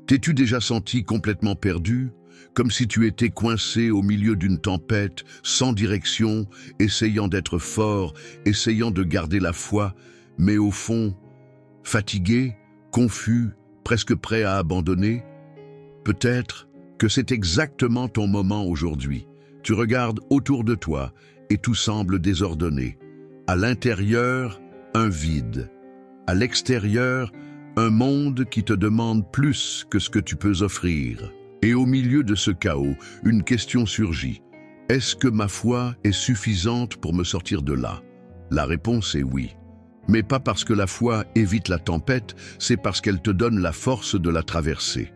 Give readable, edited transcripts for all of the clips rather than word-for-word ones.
T'es-tu déjà senti complètement perdu, comme si tu étais coincé au milieu d'une tempête, sans direction, essayant d'être fort, essayant de garder la foi, mais au fond, fatigué, confus, presque prêt à abandonner? Peut-être que c'est exactement ton moment aujourd'hui. Tu regardes autour de toi et tout semble désordonné. À l'intérieur, un vide. À l'extérieur, un monde qui te demande plus que ce que tu peux offrir. Et au milieu de ce chaos, une question surgit. Est-ce que ma foi est suffisante pour me sortir de là? La réponse est oui. Mais pas parce que la foi évite la tempête, c'est parce qu'elle te donne la force de la traverser.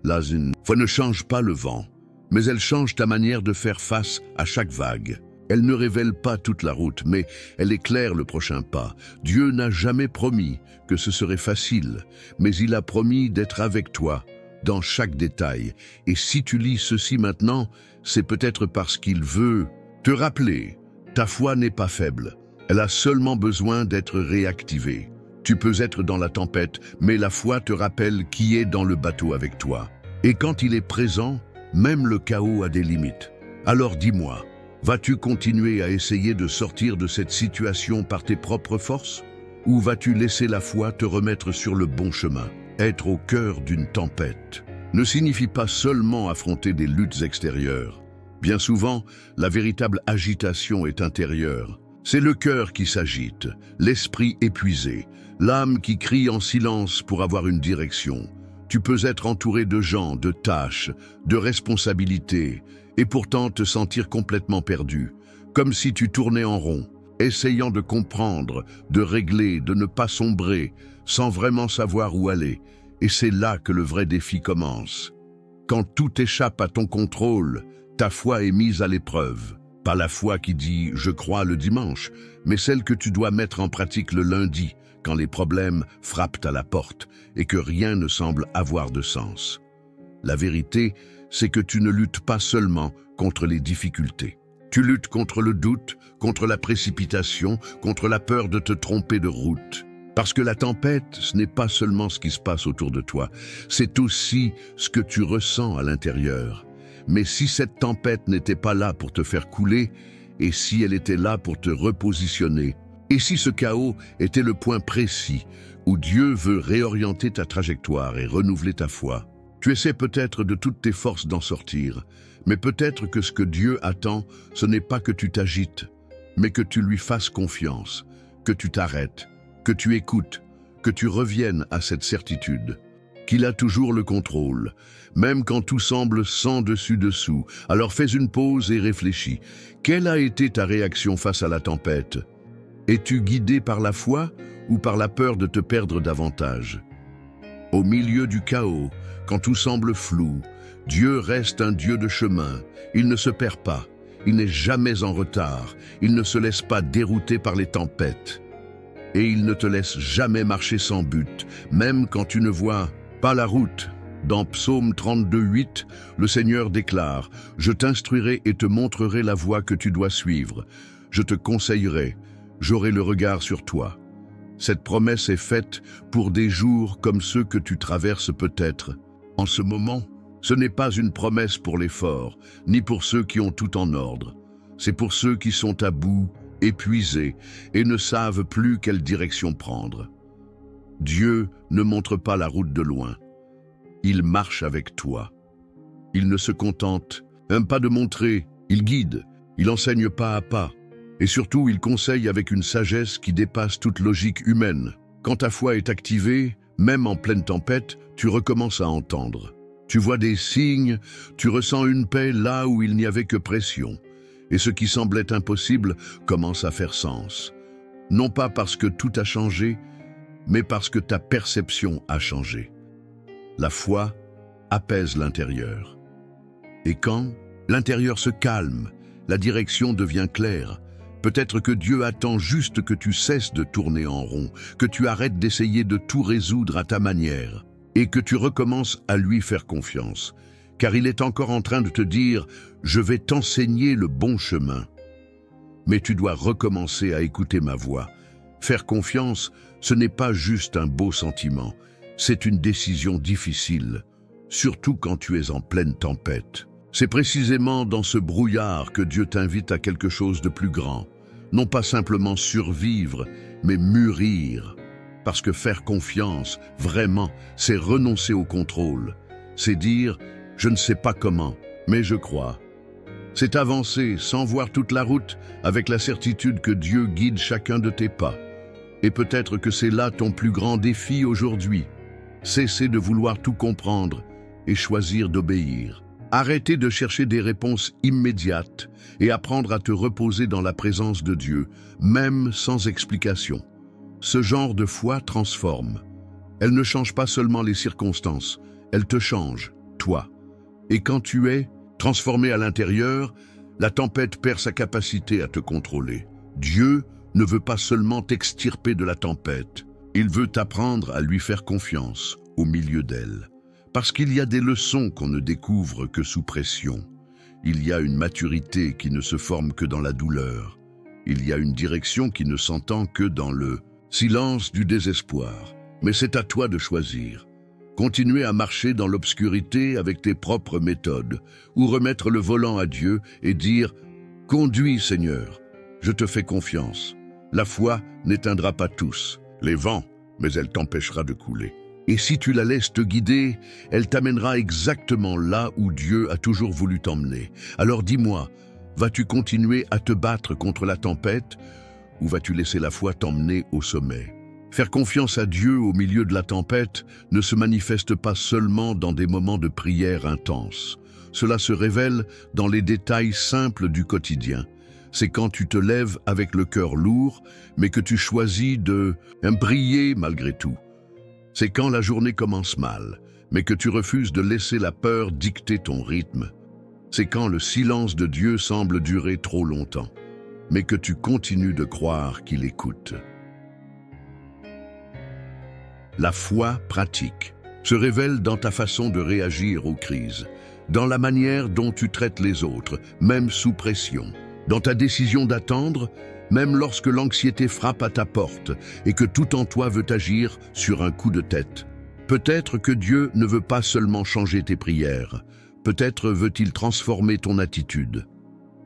La foi ne change pas le vent, mais elle change ta manière de faire face à chaque vague. Elle ne révèle pas toute la route, mais elle éclaire le prochain pas. Dieu n'a jamais promis que ce serait facile, mais il a promis d'être avec toi dans chaque détail. Et si tu lis ceci maintenant, c'est peut-être parce qu'il veut te rappeler. Ta foi n'est pas faible, elle a seulement besoin d'être réactivée. Tu peux être dans la tempête, mais la foi te rappelle qui est dans le bateau avec toi. Et quand il est présent, même le chaos a des limites. Alors dis-moi, vas-tu continuer à essayer de sortir de cette situation par tes propres forces? Ou vas-tu laisser la foi te remettre sur le bon chemin? Être au cœur d'une tempête ne signifie pas seulement affronter des luttes extérieures. Bien souvent, la véritable agitation est intérieure. C'est le cœur qui s'agite, l'esprit épuisé, l'âme qui crie en silence pour avoir une direction. Tu peux être entouré de gens, de tâches, de responsabilités, et pourtant te sentir complètement perdu, comme si tu tournais en rond, essayant de comprendre, de régler, de ne pas sombrer, sans vraiment savoir où aller. Et c'est là que le vrai défi commence. Quand tout échappe à ton contrôle, ta foi est mise à l'épreuve. Pas la foi qui dit « je crois » le dimanche, mais celle que tu dois mettre en pratique le lundi, quand les problèmes frappent à la porte et que rien ne semble avoir de sens. La vérité, c'est que tu ne luttes pas seulement contre les difficultés. Tu luttes contre le doute, contre la précipitation, contre la peur de te tromper de route. Parce que la tempête, ce n'est pas seulement ce qui se passe autour de toi, c'est aussi ce que tu ressens à l'intérieur. Mais si cette tempête n'était pas là pour te faire couler, et si elle était là pour te repositionner, et si ce chaos était le point précis où Dieu veut réorienter ta trajectoire et renouveler ta foi, tu essaies peut-être de toutes tes forces d'en sortir, mais peut-être que ce que Dieu attend, ce n'est pas que tu t'agites, mais que tu lui fasses confiance, que tu t'arrêtes, que tu écoutes, que tu reviennes à cette certitude, qu'il a toujours le contrôle, même quand tout semble sans dessus-dessous. Alors fais une pause et réfléchis. Quelle a été ta réaction face à la tempête? Es-tu guidé par la foi ou par la peur de te perdre davantage? Au milieu du chaos, quand tout semble flou, Dieu reste un Dieu de chemin. Il ne se perd pas, il n'est jamais en retard, il ne se laisse pas dérouter par les tempêtes. Et il ne te laisse jamais marcher sans but, même quand tu ne vois pas la route. Dans Psaume 32:8, le Seigneur déclare « Je t'instruirai et te montrerai la voie que tu dois suivre. Je te conseillerai, j'aurai le regard sur toi. » Cette promesse est faite pour des jours comme ceux que tu traverses peut-être. En ce moment, ce n'est pas une promesse pour les forts, ni pour ceux qui ont tout en ordre. C'est pour ceux qui sont à bout, épuisés, et ne savent plus quelle direction prendre. Dieu ne montre pas la route de loin. Il marche avec toi. Il ne se contente même pas de montrer, il guide, il enseigne pas à pas. Et surtout, il conseille avec une sagesse qui dépasse toute logique humaine. Quand ta foi est activée, même en pleine tempête, tu recommences à entendre. Tu vois des signes, tu ressens une paix là où il n'y avait que pression. Et ce qui semblait impossible commence à faire sens. Non pas parce que tout a changé, mais parce que ta perception a changé. La foi apaise l'intérieur. Et quand l'intérieur se calme, la direction devient claire. Peut-être que Dieu attend juste que tu cesses de tourner en rond, que tu arrêtes d'essayer de tout résoudre à ta manière, et que tu recommences à lui faire confiance. Car il est encore en train de te dire « Je vais t'enseigner le bon chemin ». Mais tu dois recommencer à écouter ma voix. Faire confiance, ce n'est pas juste un beau sentiment, c'est une décision difficile. surtout quand tu es en pleine tempête. C'est précisément dans ce brouillard que Dieu t'invite à quelque chose de plus grand. Non pas simplement survivre, mais mûrir. Parce que faire confiance, vraiment, c'est renoncer au contrôle. C'est dire « je ne sais pas comment, mais je crois ». C'est avancer sans voir toute la route, avec la certitude que Dieu guide chacun de tes pas. Et peut-être que c'est là ton plus grand défi aujourd'hui. Cesser de vouloir tout comprendre et choisir d'obéir. Arrêter de chercher des réponses immédiates et apprendre à te reposer dans la présence de Dieu, même sans explication. Ce genre de foi transforme. Elle ne change pas seulement les circonstances, elle te change, toi. Et quand tu es transformé à l'intérieur, la tempête perd sa capacité à te contrôler. Dieu ne veut pas seulement t'extirper de la tempête, il veut t'apprendre à lui faire confiance au milieu d'elle. Parce qu'il y a des leçons qu'on ne découvre que sous pression. Il y a une maturité qui ne se forme que dans la douleur. Il y a une direction qui ne s'entend que dans le silence du désespoir. Mais c'est à toi de choisir. Continuer à marcher dans l'obscurité avec tes propres méthodes, ou remettre le volant à Dieu et dire « Conduis, Seigneur, je te fais confiance. La foi n'éteindra pas tous les vents, mais elle t'empêchera de couler. Et si tu la laisses te guider, elle t'amènera exactement là où Dieu a toujours voulu t'emmener. Alors dis-moi, vas-tu continuer à te battre contre la tempête ou vas-tu laisser la foi t'emmener au sommet ? Faire confiance à Dieu au milieu de la tempête ne se manifeste pas seulement dans des moments de prière intense. Cela se révèle dans les détails simples du quotidien. C'est quand tu te lèves avec le cœur lourd, mais que tu choisis de briller malgré tout. C'est quand la journée commence mal, mais que tu refuses de laisser la peur dicter ton rythme. C'est quand le silence de Dieu semble durer trop longtemps, mais que tu continues de croire qu'il écoute. La foi pratique se révèle dans ta façon de réagir aux crises, dans la manière dont tu traites les autres, même sous pression, dans ta décision d'attendre, même lorsque l'anxiété frappe à ta porte et que tout en toi veut agir sur un coup de tête. Peut-être que Dieu ne veut pas seulement changer tes prières, peut-être veut-il transformer ton attitude.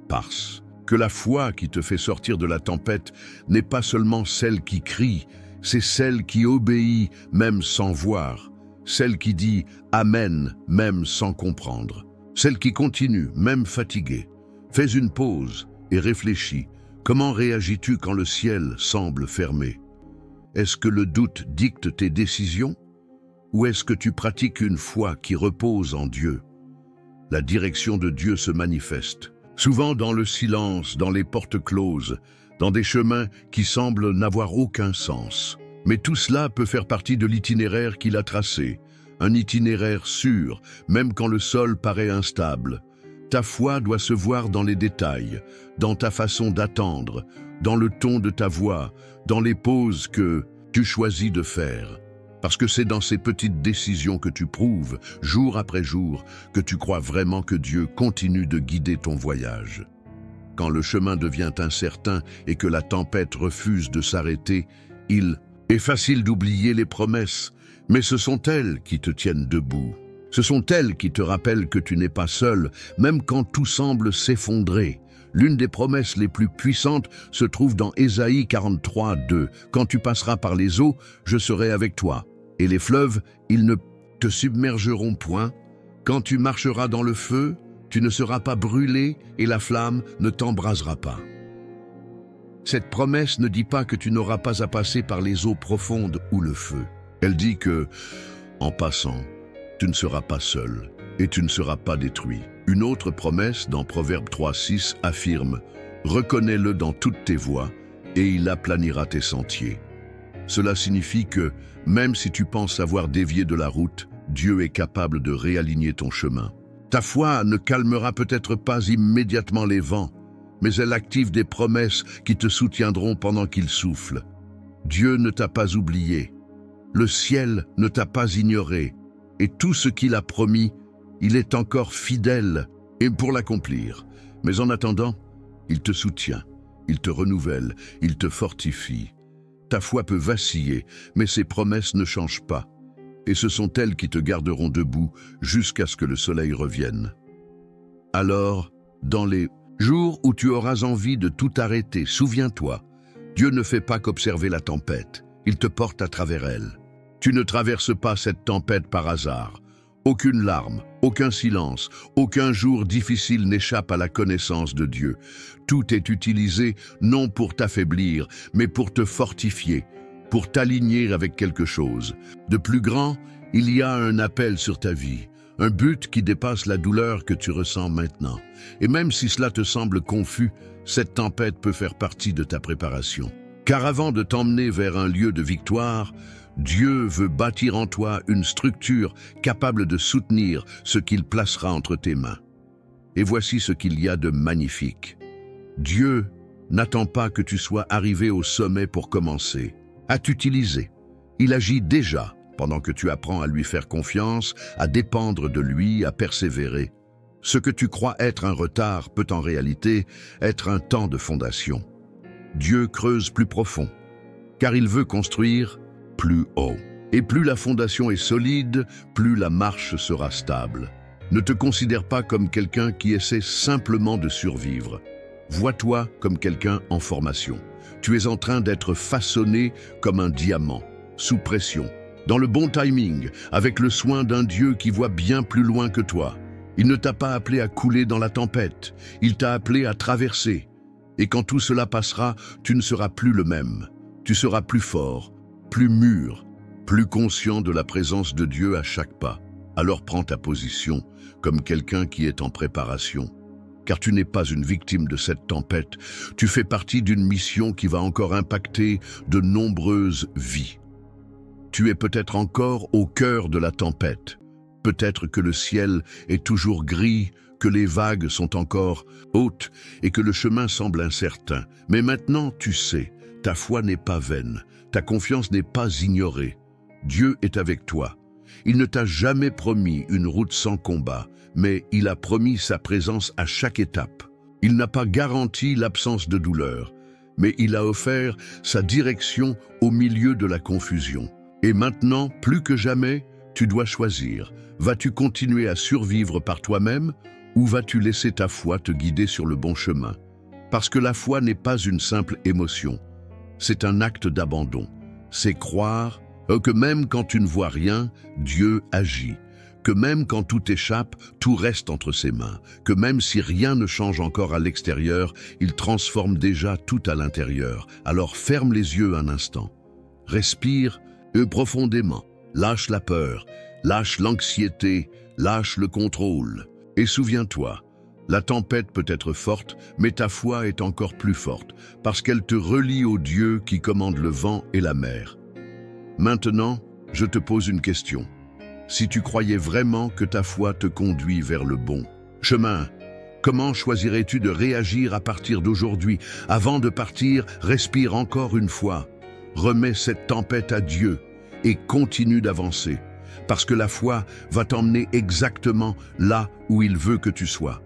Parce que la foi qui te fait sortir de la tempête n'est pas seulement celle qui crie, c'est celle qui obéit même sans voir, celle qui dit « Amen » même sans comprendre, celle qui continue même fatiguée. Fais une pause et réfléchis. Comment réagis-tu quand le ciel semble fermé? Est-ce que le doute dicte tes décisions? Ou est-ce que tu pratiques une foi qui repose en Dieu? La direction de Dieu se manifeste, souvent dans le silence, dans les portes closes, dans des chemins qui semblent n'avoir aucun sens. Mais tout cela peut faire partie de l'itinéraire qu'il a tracé, un itinéraire sûr, même quand le sol paraît instable. Ta foi doit se voir dans les détails, dans ta façon d'attendre, dans le ton de ta voix, dans les pauses que tu choisis de faire. Parce que c'est dans ces petites décisions que tu prouves, jour après jour, que tu crois vraiment que Dieu continue de guider ton voyage. Quand le chemin devient incertain et que la tempête refuse de s'arrêter, il est facile d'oublier les promesses, mais ce sont elles qui te tiennent debout. Ce sont elles qui te rappellent que tu n'es pas seul, même quand tout semble s'effondrer. L'une des promesses les plus puissantes se trouve dans Ésaïe 43, 2. « Quand tu passeras par les eaux, je serai avec toi, et les fleuves, ils ne te submergeront point. Quand tu marcheras dans le feu, tu ne seras pas brûlé, et la flamme ne t'embrasera pas. » Cette promesse ne dit pas que tu n'auras pas à passer par les eaux profondes ou le feu. Elle dit que, en passant, tu ne seras pas seul et tu ne seras pas détruit. Une autre promesse dans Proverbe 3,6 affirme « Reconnais-le dans toutes tes voies et il aplanira tes sentiers. » Cela signifie que, même si tu penses avoir dévié de la route, Dieu est capable de réaligner ton chemin. Ta foi ne calmera peut-être pas immédiatement les vents, mais elle active des promesses qui te soutiendront pendant qu'ils soufflent. Dieu ne t'a pas oublié, le ciel ne t'a pas ignoré, et tout ce qu'il a promis, il est encore fidèle et pour l'accomplir. Mais en attendant, il te soutient, il te renouvelle, il te fortifie. Ta foi peut vaciller, mais ses promesses ne changent pas. et ce sont elles qui te garderont debout jusqu'à ce que le soleil revienne. Alors, dans les jours où tu auras envie de tout arrêter, souviens-toi, Dieu ne fait pas qu'observer la tempête, il te porte à travers elle. Tu ne traverses pas cette tempête par hasard. Aucune larme, aucun silence, aucun jour difficile n'échappe à la connaissance de Dieu. Tout est utilisé non pour t'affaiblir, mais pour te fortifier, pour t'aligner avec quelque chose. De plus grand, il y a un appel sur ta vie, un but qui dépasse la douleur que tu ressens maintenant. Et même si cela te semble confus, cette tempête peut faire partie de ta préparation. Car avant de t'emmener vers un lieu de victoire, Dieu veut bâtir en toi une structure capable de soutenir ce qu'il placera entre tes mains. Et voici ce qu'il y a de magnifique. Dieu n'attend pas que tu sois arrivé au sommet pour commencer, à t'utiliser. Il agit déjà pendant que tu apprends à lui faire confiance, à dépendre de lui, à persévérer. Ce que tu crois être un retard peut en réalité être un temps de fondation. Dieu creuse plus profond, car il veut construire plus haut. Et plus la fondation est solide, plus la marche sera stable. Ne te considère pas comme quelqu'un qui essaie simplement de survivre. Vois-toi comme quelqu'un en formation. Tu es en train d'être façonné comme un diamant, sous pression, dans le bon timing, avec le soin d'un Dieu qui voit bien plus loin que toi. Il ne t'a pas appelé à couler dans la tempête, il t'a appelé à traverser. Et quand tout cela passera, tu ne seras plus le même. Tu seras plus fort, plus mûr, plus conscient de la présence de Dieu à chaque pas. Alors prends ta position comme quelqu'un qui est en préparation. Car tu n'es pas une victime de cette tempête, tu fais partie d'une mission qui va encore impacter de nombreuses vies. Tu es peut-être encore au cœur de la tempête. Peut-être que le ciel est toujours gris, que les vagues sont encore hautes et que le chemin semble incertain. Mais maintenant, tu sais, ta foi n'est pas vaine. Ta confiance n'est pas ignorée. Dieu est avec toi. Il ne t'a jamais promis une route sans combat, mais il a promis sa présence à chaque étape. Il n'a pas garanti l'absence de douleur, mais il a offert sa direction au milieu de la confusion. Et maintenant, plus que jamais, tu dois choisir. Vas-tu continuer à survivre par toi-même ou vas-tu laisser ta foi te guider sur le bon chemin? Parce que la foi n'est pas une simple émotion. C'est un acte d'abandon. C'est croire que même quand tu ne vois rien, Dieu agit. Que même quand tout échappe, tout reste entre ses mains. Que même si rien ne change encore à l'extérieur, il transforme déjà tout à l'intérieur. Alors ferme les yeux un instant. Respire profondément. Lâche la peur, lâche l'anxiété, lâche le contrôle. Et souviens-toi, la tempête peut être forte, mais ta foi est encore plus forte, parce qu'elle te relie au Dieu qui commande le vent et la mer. Maintenant, je te pose une question. Si tu croyais vraiment que ta foi te conduit vers le bon chemin, comment choisirais-tu de réagir à partir d'aujourd'hui? Avant de partir, respire encore une fois. Remets cette tempête à Dieu et continue d'avancer, parce que la foi va t'emmener exactement là où il veut que tu sois.